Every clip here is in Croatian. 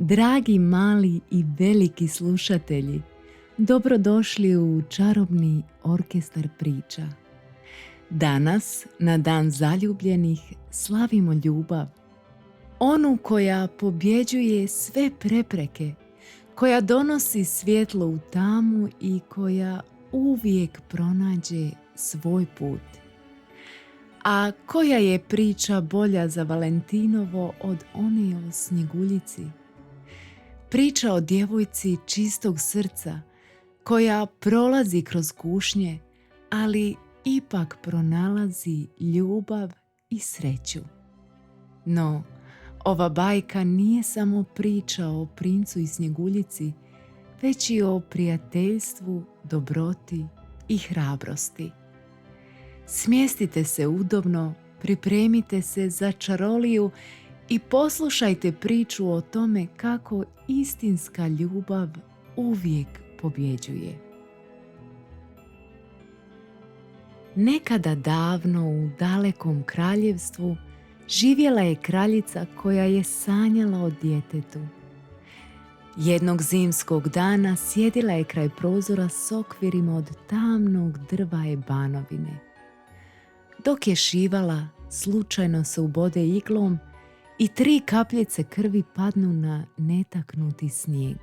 Dragi mali i veliki slušatelji, dobrodošli u čarobni orkestar priča. Danas, na Dan zaljubljenih, slavimo ljubav. Onu koja pobjeđuje sve prepreke, koja donosi svjetlo u tamu i koja uvijek pronađe svoj put. A koja je priča bolja za Valentinovo od one o Snjeguljici? Priča o djevojci čistog srca koja prolazi kroz kušnje, ali ipak pronalazi ljubav i sreću. No, ova bajka nije samo priča o princu i Snjeguljici, već i o prijateljstvu, dobroti i hrabrosti. Smjestite se udobno, pripremite se za čaroliju i poslušajte priču o tome kako istinska ljubav uvijek pobjeđuje. Nekada davno u dalekom kraljevstvu živjela je kraljica koja je sanjala o djetetu. Jednog zimskog dana sjedila je kraj prozora s okvirima od tamnog drva ebanovine. Dok je šivala, slučajno se ubode iglom i 3 kapljice krvi padnu na netaknuti snijeg.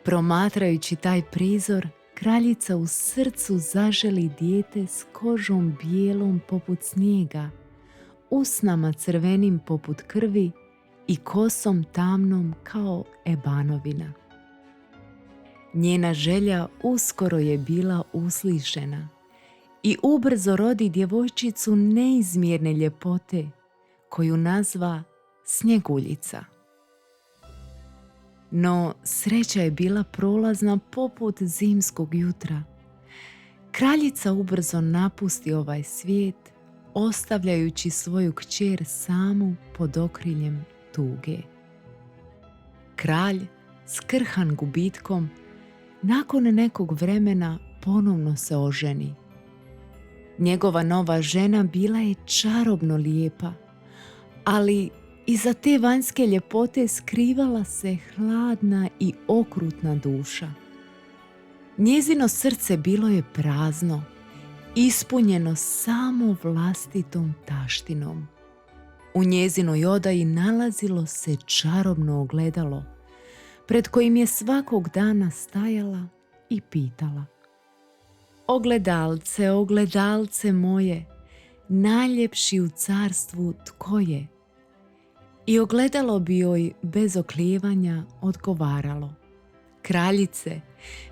Promatrajući taj prizor, kraljica u srcu zaželi dijete s kožom bijelom poput snijega, usnama crvenim poput krvi i kosom tamnom kao ebanovina. Njena želja uskoro je bila uslišena i ubrzo rodi djevojčicu neizmjerne ljepote, koju nazva Snjeguljica. No sreća je bila prolazna poput zimskog jutra. Kraljica ubrzo napusti ovaj svijet, ostavljajući svoju kćer samu pod okriljem tuge. Kralj, skrhan gubitkom, nakon nekog vremena ponovno se oženi. Njegova nova žena bila je čarobno lijepa, ali iza te vanjske ljepote skrivala se hladna i okrutna duša. Njezino srce bilo je prazno, ispunjeno samo vlastitom taštinom. U njezinoj odaji nalazilo se čarobno ogledalo, pred kojim je svakog dana stajala i pitala: Ogledalce, ogledalce moje, najljepši u carstvu tko je? I ogledalo bi joj bez oklijevanja odgovaralo: Kraljice,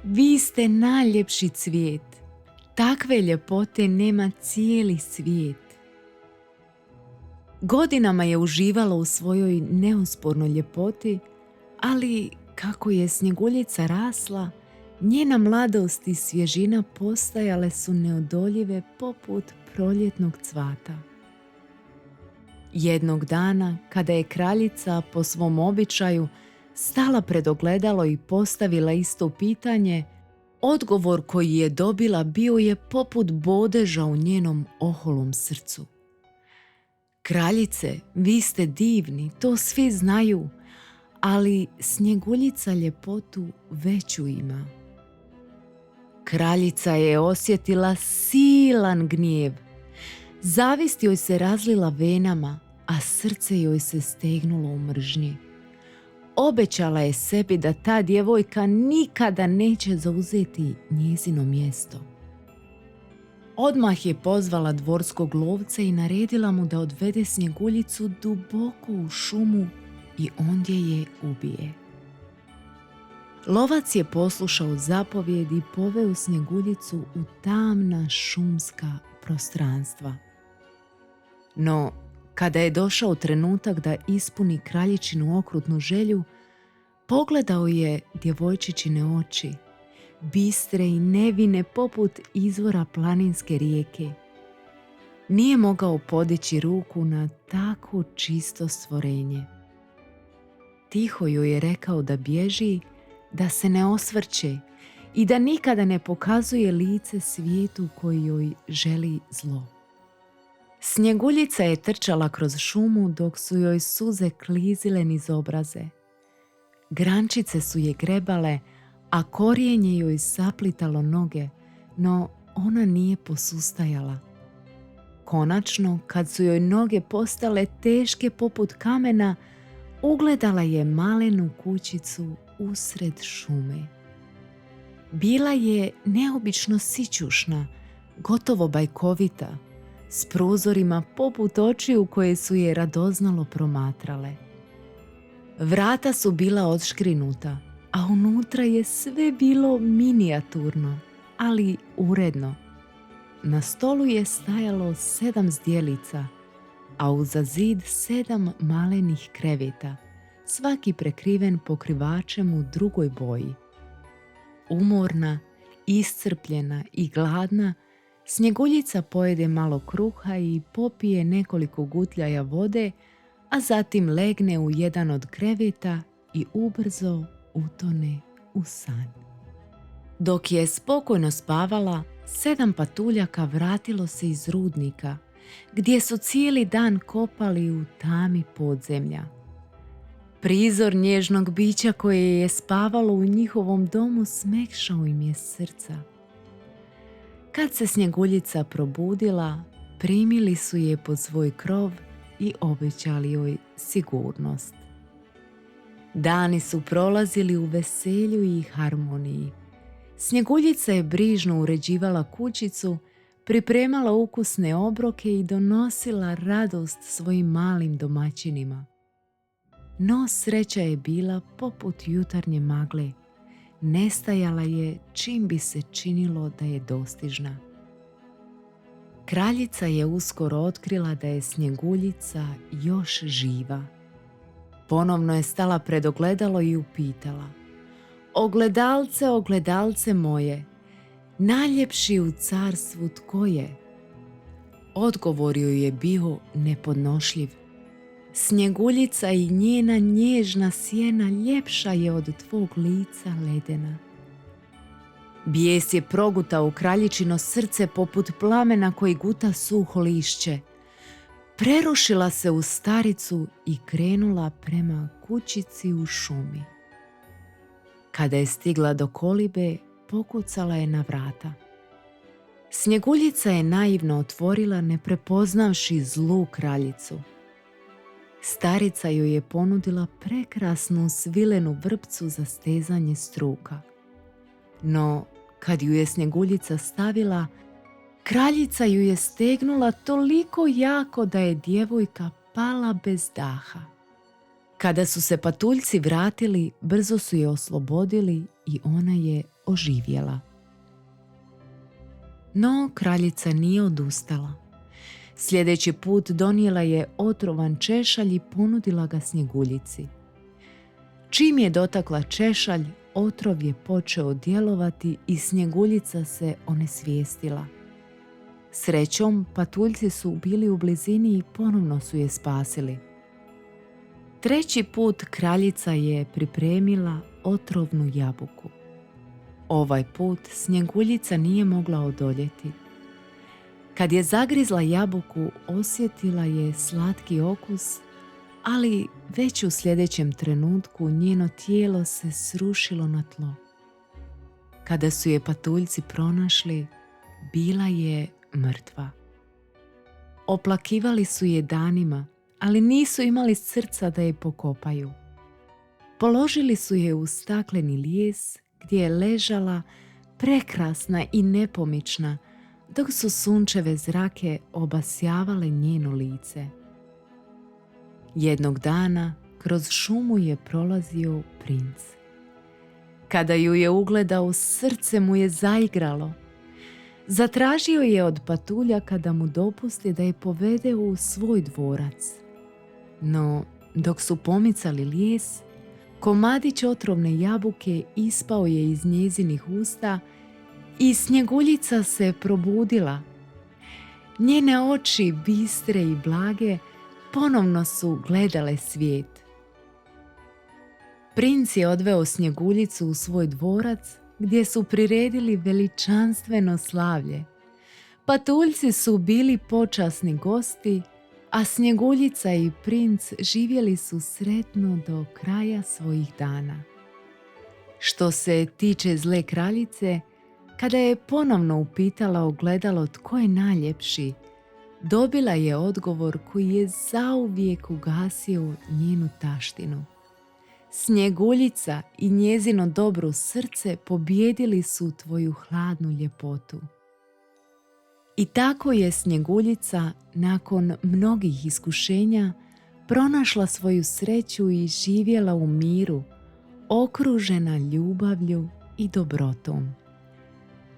vi ste najljepši cvijet, takve ljepote nema cijeli svijet. Godinama je uživala u svojoj neospornoj ljepoti, ali kako je Snjeguljica rasla, njena mladost i svježina postajale su neodoljive poput proljetnog cvata. Jednog dana, kada je kraljica po svom običaju stala pred ogledalo i postavila isto pitanje, odgovor koji je dobila bio je poput bodeža u njenom oholom srcu. Kraljice, vi ste divni, to svi znaju, ali Snjeguljica ljepotu veću ima. Kraljica je osjetila silan gnjev. Zavist joj se razlila venama, a srce joj se stegnulo u mržnji. Obećala je sebi da ta djevojka nikada neće zauzeti njezino mjesto. Odmah je pozvala dvorskog lovca i naredila mu da odvede Snjeguljicu duboko u šumu i ondje je ubije. Lovac je poslušao zapovjed i poveo Snjeguljicu u tamna šumska prostranstva. No, kada je došao trenutak da ispuni kraljičinu okrutnu želju, pogledao je djevojčičine oči, bistre i nevine poput izvora planinske rijeke. Nije mogao podići ruku na tako čisto stvorenje. Tiho joj je rekao da bježi, da se ne osvrće i da nikada ne pokazuje lice svijetu koji joj želi zlo. Snjeguljica je trčala kroz šumu dok su joj suze klizile niz obraze. Grančice su je grebale, a korijenje joj saplitalo noge, no ona nije posustajala. Konačno, kad su joj noge postale teške poput kamena, ugledala je malenu kućicu usred šume. Bila je neobično sićušna, gotovo bajkovita, s prozorima poput očiju koje su je radoznalo promatrale. Vrata su bila odškrinuta, a unutra je sve bilo minijaturno, ali uredno. Na stolu je stajalo 7 zdjelica, a uza zid 7 malenih kreveta, svaki prekriven pokrivačem u drugoj boji. Umorna, iscrpljena i gladna, Snjeguljica pojede malo kruha i popije nekoliko gutljaja vode, a zatim legne u jedan od kreveta i ubrzo utone u san. Dok je spokojno spavala, 7 patuljaka vratilo se iz rudnika, gdje su cijeli dan kopali u tami podzemlja. Prizor nježnog bića koje je spavalo u njihovom domu smekšao im je srca. Kad se Snjeguljica probudila, primili su je pod svoj krov i obećali joj sigurnost. Dani su prolazili u veselju i harmoniji. Snjeguljica je brižno uređivala kućicu, pripremala ukusne obroke i donosila radost svojim malim domaćinima. No sreća je bila poput jutarnje magle. Nestajala je čim bi se činilo da je dostižna. Kraljica je uskoro otkrila da je Snjeguljica još živa. Ponovno je stala pred ogledalo i upitala: "Ogledalce, ogledalce moje, najljepši u carstvu tko je?" Odgovor joj je bio nepodnošljiv. "Snjeguljica i njena nježna sjena ljepša je od tvog lica ledena." Bijes je progutao kraljičino srce poput plamena koji guta suho lišće. Prerušila se u staricu i krenula prema kućici u šumi. Kada je stigla do kolibe, pokucala je na vrata. Snjeguljica je naivno otvorila, ne prepoznavši zlu kraljicu. Starica joj je ponudila prekrasnu svilenu vrpcu za stezanje struka. No, kad ju je Snjeguljica stavila, kraljica ju je stegnula toliko jako da je djevojka pala bez daha. Kada su se patuljci vratili, brzo su je oslobodili i ona je oživjela. No, kraljica nije odustala. Sljedeći put donijela je otrovan češalj i ponudila ga Snjeguljici. Čim je dotakla češalj, otrov je počeo djelovati i Snjeguljica se onesvijestila. Srećom, patuljci su bili u blizini i ponovno su je spasili. Treći put kraljica je pripremila otrovnu jabuku. Ovaj put Snjeguljica nije mogla odoljeti. Kad je zagrizla jabuku, osjetila je slatki okus, ali već u sljedećem trenutku njeno tijelo se srušilo na tlo. Kada su je patuljci pronašli, bila je mrtva. Oplakivali su je danima, ali nisu imali srca da je pokopaju. Položili su je u stakleni lijes gdje je ležala prekrasna i nepomična, dok su sunčeve zrake obasjavale njeno lice. Jednog dana kroz šumu je prolazio princ. Kada ju je ugledao, srce mu je zaigralo. Zatražio je od patuljaka da mu dopusti da je povede u svoj dvorac. No, dok su pomicali lijes, komadić otrovne jabuke ispao je iz njezinih usta i Snjeguljica se probudila. Njene oči, bistre i blage, ponovno su gledale svijet. Princ je odveo Snjeguljicu u svoj dvorac gdje su priredili veličanstveno slavlje. Patuljci su bili počasni gosti, a Snjeguljica i princ živjeli su sretno do kraja svojih dana. Što se tiče zle kraljice, kada je ponovno upitala ogledalo tko je najljepši, dobila je odgovor koji je zauvijek ugasio njenu taštinu. Snjeguljica i njezino dobro srce pobijedili su tvoju hladnu ljepotu. I tako je Snjeguljica nakon mnogih iskušenja pronašla svoju sreću i živjela u miru, okružena ljubavlju i dobrotom.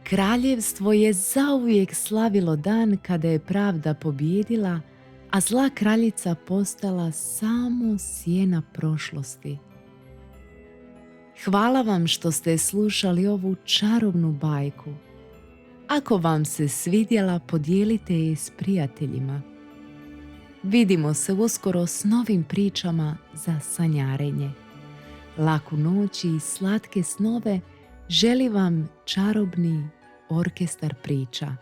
Kraljevstvo je zauvijek slavilo dan kada je pravda pobijedila, a zla kraljica postala samo sjena prošlosti. Hvala vam što ste slušali ovu čarobnu bajku. Ako vam se svidjela, podijelite je s prijateljima. Vidimo se uskoro s novim pričama za sanjarenje. Laku noć i slatke snove želi vam čarobni orkestar priča.